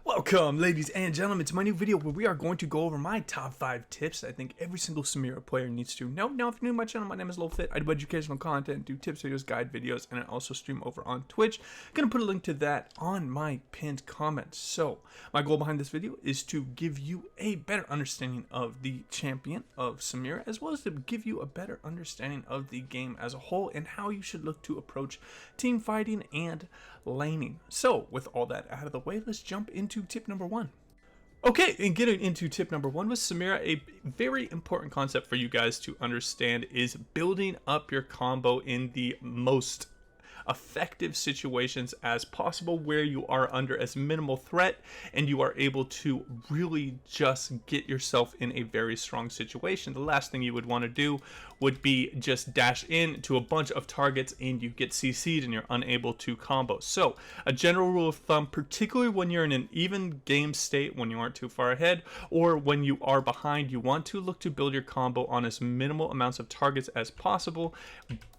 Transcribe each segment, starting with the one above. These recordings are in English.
Welcome, ladies and gentlemen, to my new video where we are going to go over my top 5 tips I think every single Samira player needs to know. Now, if you're new to my channel, my name is Elo Fit. I do educational content, do tips videos, guide videos, and I also stream over on Twitch. I'm going to put a link to that on my pinned comment. So, my goal behind this video is to give you a better understanding of the champion of Samira, as well as to give you a better understanding of the game as a whole and how you should look to approach team fighting and laning. So, with all that out of the way, let's jump into tip number 1. Okay, and getting into tip number 1 with Samira, a very important concept for you guys to understand is building up your combo in the most effective situations as possible, where you are under as minimal threat and you are able to really just get yourself in a very strong situation. The last thing you would want to do would be just dash in to a bunch of targets and you get CC'd and you're unable to combo. So a general rule of thumb, particularly when you're in an even game state, when you aren't too far ahead or when you are behind, you want to look to build your combo on as minimal amounts of targets as possible,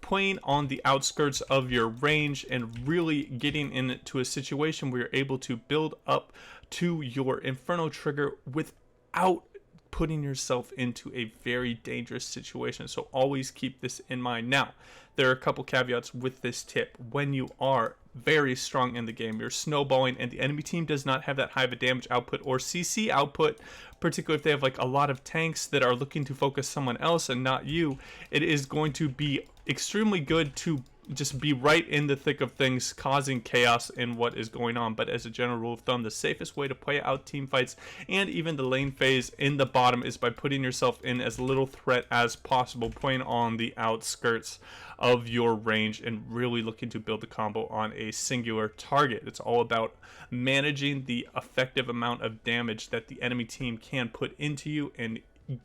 playing on the outskirts of your range and really getting into a situation where you're able to build up to your Inferno trigger without putting yourself into a very dangerous situation. So always keep this in mind. Now, there are a couple caveats with this tip. When you are very strong in the game, you're snowballing and the enemy team does not have that high of a damage output or CC output, particularly if they have like a lot of tanks that are looking to focus someone else and not you, it is going to be extremely good to just be right in the thick of things, causing chaos in what is going on. But as a general rule of thumb, the safest way to play out team fights and even the lane phase in the bottom is by putting yourself in as little threat as possible, playing on the outskirts of your range and really looking to build the combo on a singular target. It's all about managing the effective amount of damage that the enemy team can put into you and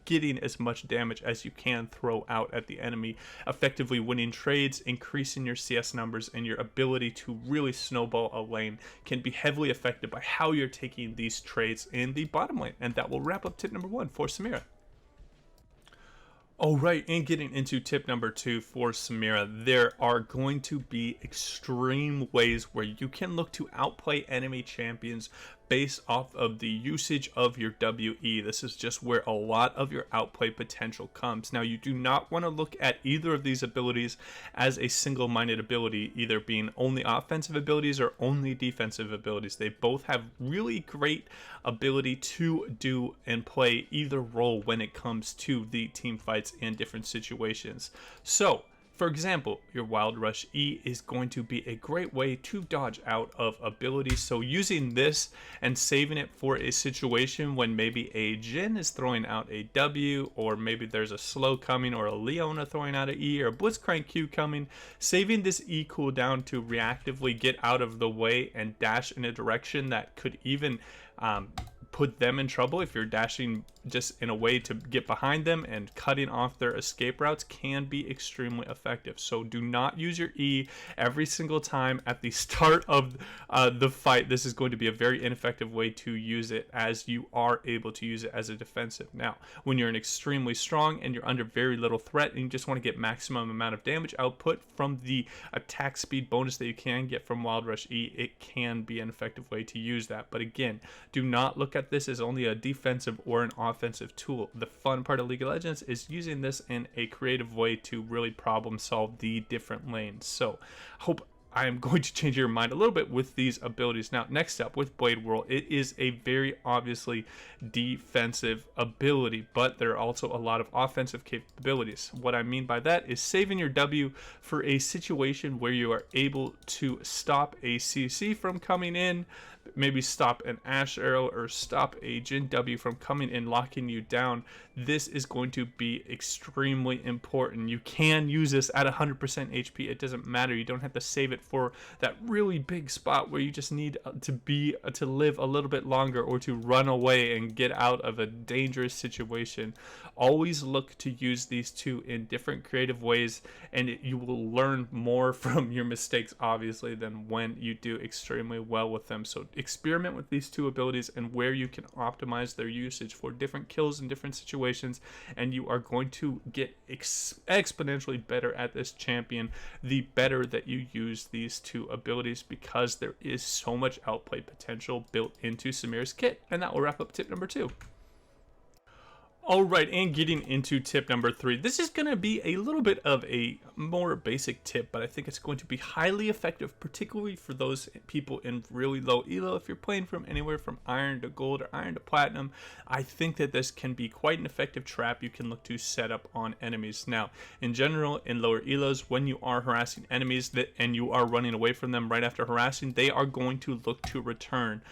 getting as much damage as you can throw out at the enemy, effectively winning trades, increasing your CS numbers, and your ability to really snowball a lane can be heavily affected by how you're taking these trades in the bottom lane. And that will wrap up tip number 1 for Samira. Alright, and getting into tip number 2 for Samira, there are going to be extreme ways where you can look to outplay enemy champions based off of the usage of your WE. This is just where a lot of your outplay potential comes. Now, you do not want to look at either of these abilities as a single-minded ability, either being only offensive abilities or only defensive abilities. They both have really great ability to do and play either role when it comes to the team fights in different situations. So, for example, your Wild Rush E is going to be a great way to dodge out of abilities. So using this and saving it for a situation when maybe a Jhin is throwing out a W, or maybe there's a slow coming, or a Leona throwing out an E, or a Blitzcrank Q coming, saving this E cooldown to reactively get out of the way and dash in a direction that could even put them in trouble if you're dashing just in a way to get behind them and cutting off their escape routes can be extremely effective. So do not use your E every single time at the start of the fight. This is going to be a very ineffective way to use it, as you are able to use it as a defensive. Now, when you're an extremely strong and you're under very little threat and you just want to get maximum amount of damage output from the attack speed bonus that you can get from Wild Rush E, it can be an effective way to use that. But again, do not look at this as only a defensive or an offensive tool. The fun part of League of Legends is using this in a creative way to really problem solve the different lanes. So hope I am going to change your mind a little bit with these abilities. Now, next up with Blade Whirl, it is a very obviously defensive ability, but there are also a lot of offensive capabilities. What I mean by that is saving your W for a situation where you are able to stop a CC from coming in, maybe stop an Ashe arrow or stop a Jhin W from coming in, locking you down. This is going to be extremely important. You can use this at 100% HP. It doesn't matter. You don't have to save it for that really big spot where you just need to live a little bit longer or to run away and get out of a dangerous situation. Always look to use these two in different creative ways, and you will learn more from your mistakes, obviously, than when you do extremely well with them. So experiment with these two abilities and where you can optimize their usage for different kills in different situations, and you are going to get exponentially better at this champion the better that you use these two abilities, because there is so much outplay potential built into Samira's kit. And that will wrap up tip number 2. Alright, and getting into tip number 3. This is going to be a little bit of a more basic tip, but I think it's going to be highly effective, particularly for those people in really low elo. If you're playing from anywhere from iron to gold or iron to platinum, I think that this can be quite an effective trap you can look to set up on enemies. Now, in general, in lower elos, when you are harassing enemies and you are running away from them right after harassing, they are going to look to return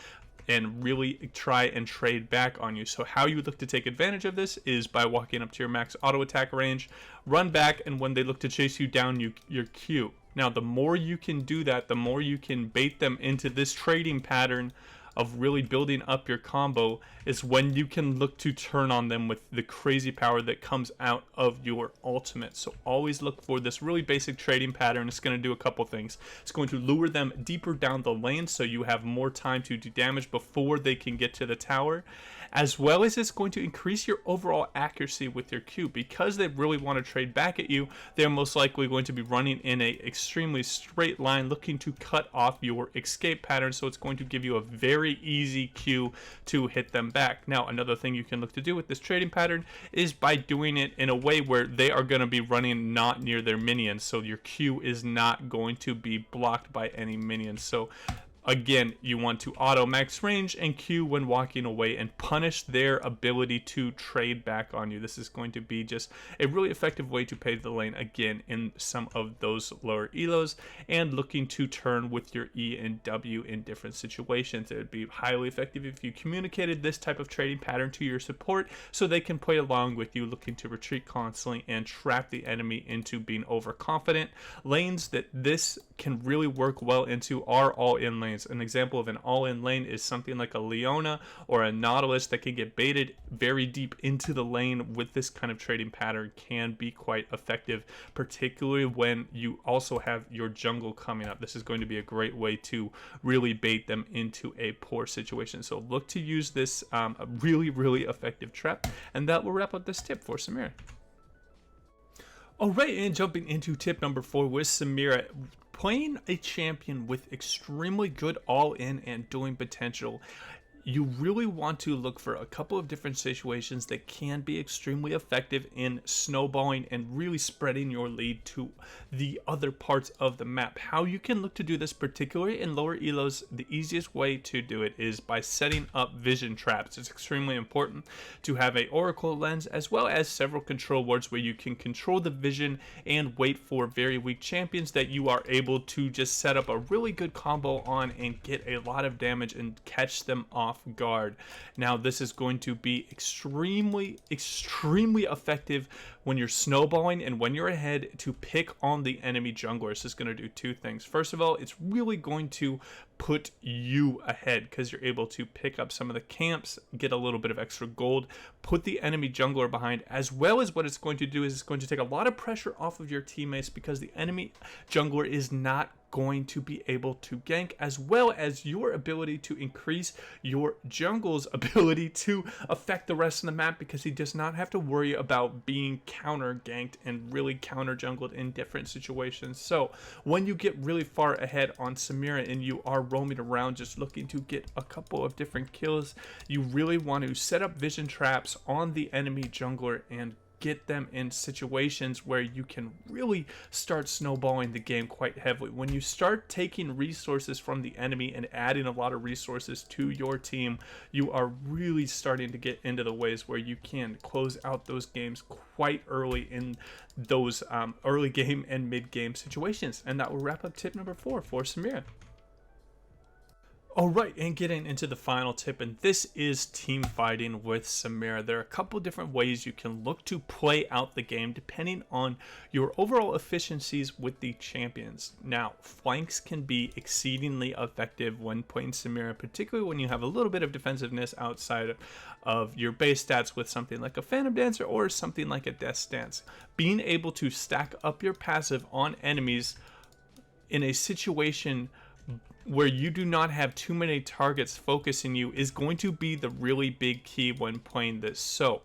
and really try and trade back on you. So how you look to take advantage of this is by walking up to your max auto attack range, run back, and when they look to chase you down, your Q. Now, the more you can do that, the more you can bait them into this trading pattern of really building up your combo, is when you can look to turn on them with the crazy power that comes out of your ultimate. So always look for this really basic trading pattern. It's going to do a couple things. It's going to lure them deeper down the lane so you have more time to do damage before they can get to the tower, as well as it's going to increase your overall accuracy with your Q. Because they really want to trade back at you, they're most likely going to be running in a extremely straight line looking to cut off your escape pattern, so it's going to give you a very easy Q to hit them back. Now, another thing you can look to do with this trading pattern is by doing it in a way where they are going to be running not near their minions, so your Q is not going to be blocked by any minions. So again, you want to auto max range and Q when walking away and punish their ability to trade back on you. This is going to be just a really effective way to pay the lane again in some of those lower elos, and looking to turn with your E and W in different situations. It would be highly effective if you communicated this type of trading pattern to your support so they can play along with you, looking to retreat constantly and trap the enemy into being overconfident. Lanes that this can really work well into are all-in lanes. An example of an all-in lane is something like a Leona or a Nautilus that can get baited very deep into the lane with this kind of trading pattern. Can be quite effective, particularly when you also have your jungle coming up. This is going to be a great way to really bait them into a poor situation. So look to use this a really effective trap, and that will wrap up this tip for Samira. Alright, and jumping into tip number 4 with Samira. Playing a champion with extremely good all-in and dueling potential, you really want to look for a couple of different situations that can be extremely effective in snowballing and really spreading your lead to the other parts of the map. How you can look to do this, particularly in lower elos, the easiest way to do it is by setting up vision traps. It's extremely important to have a oracle lens as well as several control wards where you can control the vision and wait for very weak champions that you are able to just set up a really good combo on and get a lot of damage and catch them off guard. Now, this is going to be extremely effective when you're snowballing and when you're ahead to pick on the enemy jungler. This is going to do two things. First of all, it's really going to put you ahead because you're able to pick up some of the camps, get a little bit of extra gold, put the enemy jungler behind, as well as what it's going to do is it's going to take a lot of pressure off of your teammates because the enemy jungler is not going to be able to gank, as well as your ability to increase your jungle's ability to affect the rest of the map, because he does not have to worry about being counter ganked and really counter jungled in different situations. So when you get really far ahead on Samira and you are roaming around just looking to get a couple of different kills, you really want to set up vision traps on the enemy jungler and get them in situations where you can really start snowballing the game quite heavily. When you start taking resources from the enemy and adding a lot of resources to your team, you are really starting to get into the ways where you can close out those games quite early in those early game and mid game situations. And that will wrap up tip number 4 for Samira. Alright, and getting into the final tip, and this is team fighting with Samira. There are a couple different ways you can look to play out the game depending on your overall efficiencies with the champions. Now, flanks can be exceedingly effective when playing Samira, particularly when you have a little bit of defensiveness outside of your base stats with something like a Phantom Dancer or something like a Death Stance. Being able to stack up your passive on enemies in a situation where you do not have too many targets focusing you is going to be the really big key when playing this. So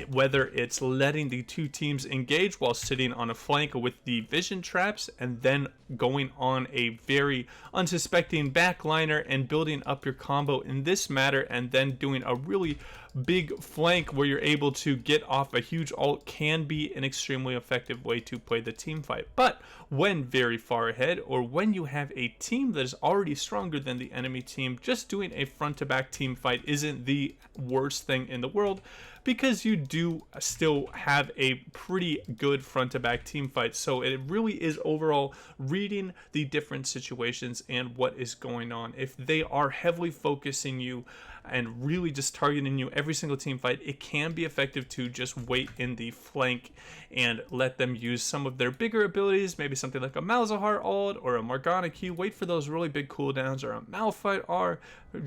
whether it's letting the two teams engage while sitting on a flank with the vision traps, and then going on a very unsuspecting backliner and building up your combo in this matter, and then doing a really big flank where you're able to get off a huge ult, can be an extremely effective way to play the team fight. But when very far ahead, or when you have a team that is already stronger than the enemy team, just doing a front to back team fight isn't the worst thing in the world, because you do still have a pretty good front to back team fight. So it really is overall reading the different situations and what is going on. If they are heavily focusing you and really just targeting you every single team fight, it can be effective to just wait in the flank and let them use some of their bigger abilities, maybe something like a Malzahar ult or a Morgana Q. Wait for those really big cooldowns, or a Malphite R.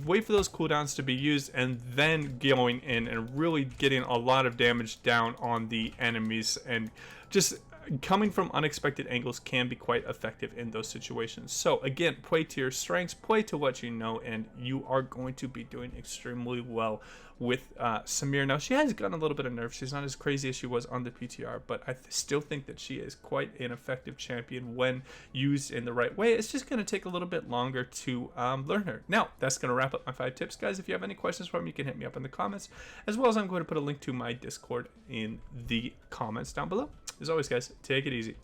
Wait for those cooldowns to be used, and then going in and really getting a lot of damage down on the enemies. And just coming from unexpected angles can be quite effective in those situations. So again, play to your strengths, play to what you know, and you are going to be doing extremely well with Samira. Now, she has gotten a little bit of nerfs. She's not as crazy as she was on the PTR, but I still think that she is quite an effective champion when used in the right way. It's just going to take a little bit longer to learn her. Now, that's going to wrap up my 5 tips, guys. If you have any questions for me, you can hit me up in the comments, as well as I'm going to put a link to my Discord in the comments down below. As always, guys, take it easy.